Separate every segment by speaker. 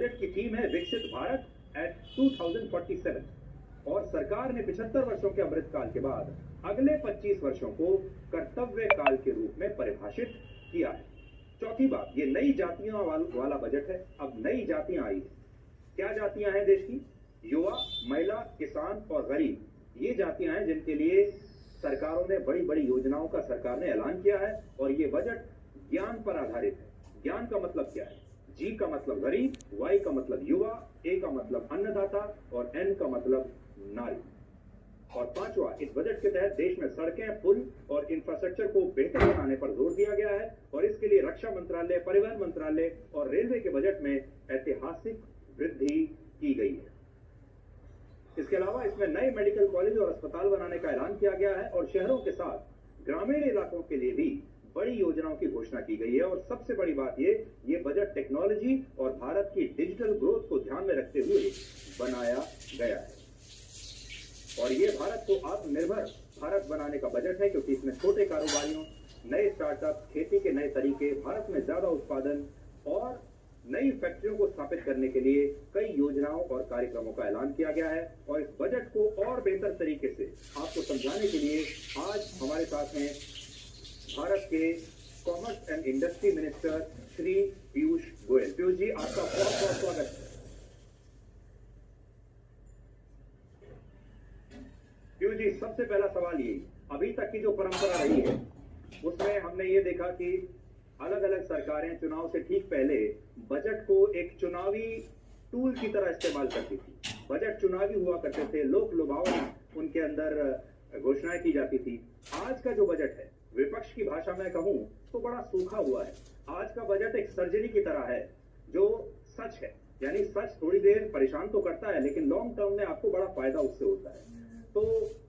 Speaker 1: Budget की theme है विकसित भारत एट 2047 और सरकार ने 75 वर्षों के अमृतकाल के बाद अगले 25 वर्षों को कर्तव्य काल के रूप में परिभाषित किया है। चौथी बात, ये नई जातियों वाला बजट है। अब नई जातियां आई है। क्या जातियां हैं देश की? युवा, महिला, किसान और गरीब। ये जातियां हैं जिनके लिए सरकारों ने बड़ी बड़ी योजनाओं का सरकार ने ऐलान किया है और ये बजट ज्ञान पर आधारित है। ज्ञान का मतलब क्या है? जी का मतलब गरीब, वाई का मतलब युवा, ए का मतलब अन्नदाता और एन का मतलब नारी। और पांचवा, इस बजट के तहत देश में सड़कें, पुल और इंफ्रास्ट्रक्चर को बेहतर बनाने पर जोर दिया गया है और इसके लिए रक्षा मंत्रालय, परिवहन मंत्रालय और रेलवे के बजट में ऐतिहासिक वृद्धि की गई है। इसके अलावा इसमें नए मेडिकल कॉलेज और अस्पताल बनाने का ऐलान किया गया है और शहरों के साथ ग्रामीण इलाकों के लिए भी बड़ी योजनाओं की घोषणा की गई है। और सबसे बड़ी बात ये बजट टेक्नोलॉजी और भारत की डिजिटल ग्रोथ को ध्यान में रखते हुए बनाया गया है और ये भारत को आत्मनिर्भर भारत बनाने का बजट है, क्योंकि इसमें छोटे कारोबारियों, नए स्टार्टअप, खेती के नए तरीके, भारत में ज्यादा उत्पादन और नई फैक्ट्रियों को स्थापित करने के लिए कई योजनाओं और कार्यक्रमों का ऐलान किया गया है। और इस बजट को और बेहतर तरीके से आपको समझाने के लिए आज हमारे साथ हैं भारत के commerce and industry minister Shri Piyush Goyal. Piyush ji, आपका बहुत बहुत स्वागत है। पीयूष जी, सबसे पहला सवाल ये, अभी तक की जो परंपरा रही है उसमें हमने ये देखा कि अलग अलग सरकारें चुनाव से ठीक पहले बजट को एक चुनावी टूल की तरह इस्तेमाल करती थी। बजट चुनावी हुआ करते थे, लोक लुभावन उनके अंदर घोषणाएं की जाती थी। आज का जो बजट है, विपक्ष की भाषा में कहूं तो बड़ा सूखा हुआ है। आज का बजट एक सर्जरी की तरह है जो सच है, यानी सच थोड़ी देर परेशान तो करता है लेकिन लॉन्ग टर्म में आपको बड़ा फायदा उससे होता है। तो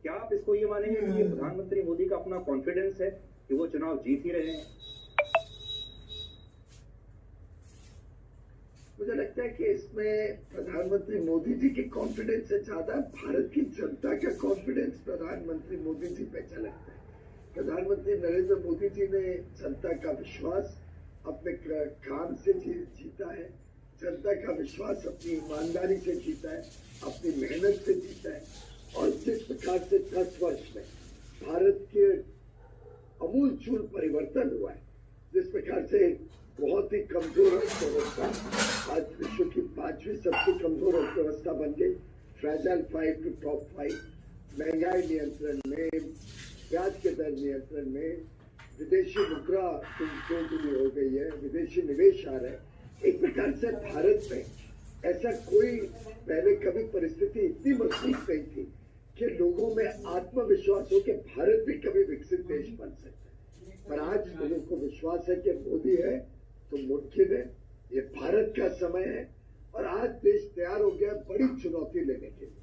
Speaker 1: क्या आप इसको ये मानेंगे कि ये प्रधानमंत्री मोदी का अपना कॉन्फिडेंस है कि वो चुनाव जीत ही रहे हैं?
Speaker 2: मुझे लगता है कि इसमें प्रधानमंत्री मोदी जी के कॉन्फिडेंस से ज्यादा भारत की जनता का कॉन्फिडेंस प्रधानमंत्री मोदी जी पे झलकता है। प्रधानमंत्री नरेंद्र मोदी जी ने जनता का विश्वास अपने काम से जीता है, जनता का विश्वास अपनी ईमानदारी से जीता है, अपनी मेहनत से जीता है। और जिस प्रकार से 10 वर्ष में भारत के अमूलचूल परिवर्तन हुआ है, जिस प्रकार से बहुत ही कमजोर अर्थव्यवस्था आज विश्व की 5वीं सबसे कमजोर अर्थव्यवस्था बन गई, फ्रेजाइल 5 टू टॉप 5, महंगाई नियंत्रण में, ब्याज के दर नियंत्रण में, विदेशी मुद्रा कंट्रोल हो गई है, विदेशी निवेश आ रहा है। एक प्रकार से भारत में ऐसा कोई पहले कभी परिस्थिति इतनी मजबूत नहीं थी कि लोगों में आत्मविश्वास हो कि भारत भी कभी विकसित देश बन सकता है। पर आज लोगों को विश्वास है कि मोदी है तो मुमकिन है, ये भारत का समय है और आज देश तैयार हो गया बड़ी चुनौती लेने के लिए।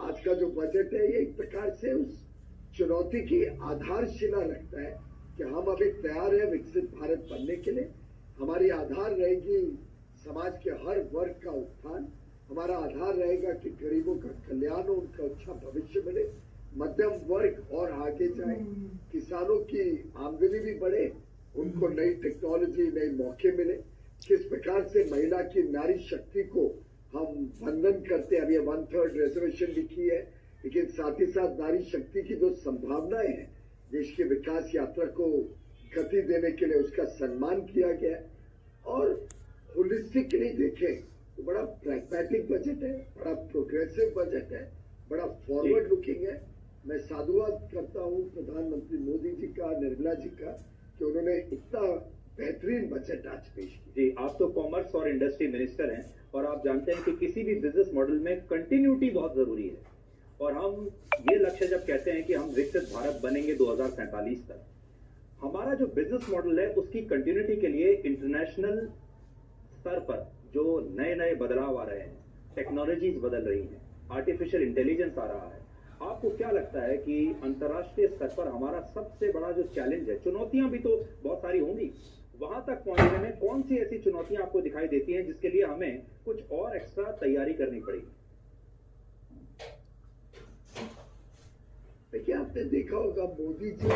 Speaker 2: आज का जो बजट है ये एक प्रकार से उस चुनौती की आधारशिला रखता है कि हम अभी तैयार है विकसित भारत बनने के लिए। हमारी आधार रहेगी समाज के हर वर्ग का उत्थान, हमारा आधार रहेगा कि गरीबों का कल्याण हो, उनका अच्छा भविष्य मिले, मध्यम वर्ग और आगे जाए, किसानों की आमदनी भी बढ़े, उनको नई टेक्नोलॉजी, नए मौके मिले। किस प्रकार से महिला की नारी शक्ति को हम वंदन करते हैं, अभी 1/3 रिजर्वेशन लिखी है, लेकिन साथ ही साथ नारी शक्ति की जो संभावनाएं हैं देश की विकास यात्रा को गति देने के लिए उसका सम्मान किया गया है। और होलिस्टिकली देखें तो बड़ा प्रैग्मेटिक बजट है, बड़ा प्रोग्रेसिव बजट है, बड़ा फॉरवर्ड लुकिंग है। मैं साधुवाद करता हूं प्रधानमंत्री मोदी जी का, निर्मला जी का, कि उन्होंने इतना बेहतरीन बजट आज पेश किया।
Speaker 1: जी, आप तो कॉमर्स और इंडस्ट्री मिनिस्टर हैं और आप जानते हैं कि किसी भी बिजनेस मॉडल में कंटिन्यूटी बहुत जरूरी है। और हम ये लक्ष्य जब कहते हैं कि हम विकसित भारत बनेंगे 2047 तक, हमारा जो बिजनेस मॉडल है उसकी कंटिन्यूटी के लिए इंटरनेशनल स्तर पर जो नए नए बदलाव आ रहे हैं, टेक्नोलॉजीज बदल रही हैं, आर्टिफिशियल इंटेलिजेंस आ रहा है, आपको क्या लगता है कि अंतर्राष्ट्रीय स्तर पर हमारा सबसे बड़ा जो चैलेंज है, चुनौतियां भी तो बहुत सारी होंगी, वहां तक पहुंचने में कौन सी ऐसी चुनौतियां आपको दिखाई देती हैं जिसके लिए हमें कुछ और एक्स्ट्रा तैयारी करनी पड़ेगी?
Speaker 2: देखिए, आपने देखा होगा मोदी जी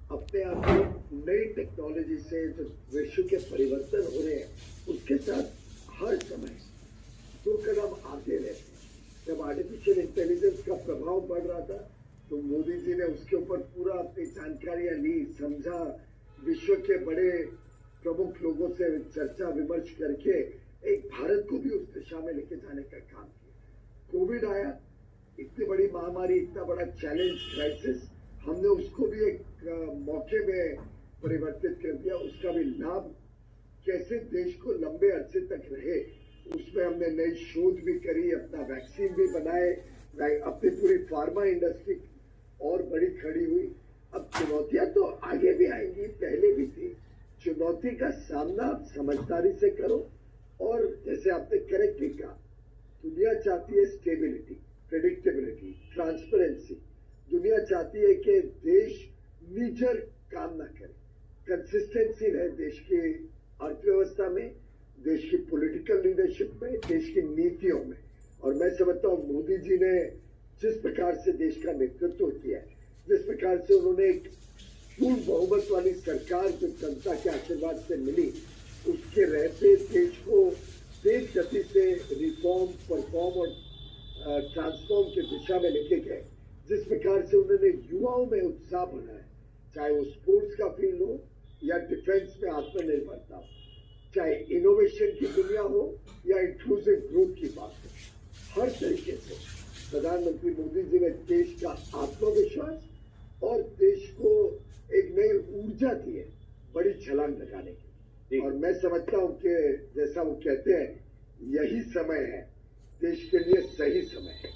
Speaker 2: अपने आप को नई टेक्नोलॉजी से जो विश्व के परिवर्तन हो रहे हैं उसके साथ हर समय दो कदम आगे रहते हैं। जब आर्टिफिशियल इंटेलिजेंस का प्रभाव बढ़ रहा था तो मोदी जी ने उसके ऊपर पूरा अपनी जानकारियां ली, समझा, विश्व के बड़े प्रमुख लोगों से चर्चा विमर्श करके एक भारत को भी उस दिशा में लेके जाने का काम किया। कोविड आया, इतनी बड़ी महामारी, इतना बड़ा चैलेंज, क्राइसिस, हमने उसको भी एक मौके में परिवर्तित कर दिया। उसका भी लाभ कैसे देश को लंबे अरसे तक रहे, उसमें हमने नई शोध भी करी, अपना वैक्सीन भी बनाए, अपनी पूरी फार्मा इंडस्ट्री और बड़ी खड़ी हुई। अब चुनौतियां तो आगे भी आएंगी, पहले भी थी। चुनौती का सामना आप समझदारी से करो और जैसे आपने करेक्टली कहा, दुनिया चाहती है स्टेबिलिटी, प्रेडिक्टेबिलिटी, ट्रांसपेरेंसी। दुनिया चाहती है कि देश नीजर काम ना करे, कंसिस्टेंसी रहे देश की अर्थव्यवस्था में, देश की पॉलिटिकल लीडरशिप में, देश की नीतियों में। और मैं समझता हूँ मोदी जी ने जिस प्रकार से देश का नेतृत्व किया है, जिस प्रकार से उन्होंने एक पूर्ण बहुमत वाली सरकार जो जनता के आशीर्वाद से मिली, उसके रहते देश को तेज गति से रिफॉर्म, परफॉर्म और ट्रांसफॉर्म की दिशा में लेके गए। जिस प्रकार से उन्होंने युवाओं में उत्साह बढ़ाया, चाहे वो स्पोर्ट्स का फील्ड हो या डिफेंस में आत्मनिर्भरता हो, चाहे इनोवेशन की दुनिया हो या इंक्लूसिव ग्रोथ की बात हो, हर तरीके से प्रधानमंत्री मोदी जी ने देश का आत्मविश्वास और देश को एक नई ऊर्जा दी है, बड़ी छलांग लगाने की। और मैं समझता हूं कि जैसा वो कहते हैं, यही समय है, देश के लिए सही समय है।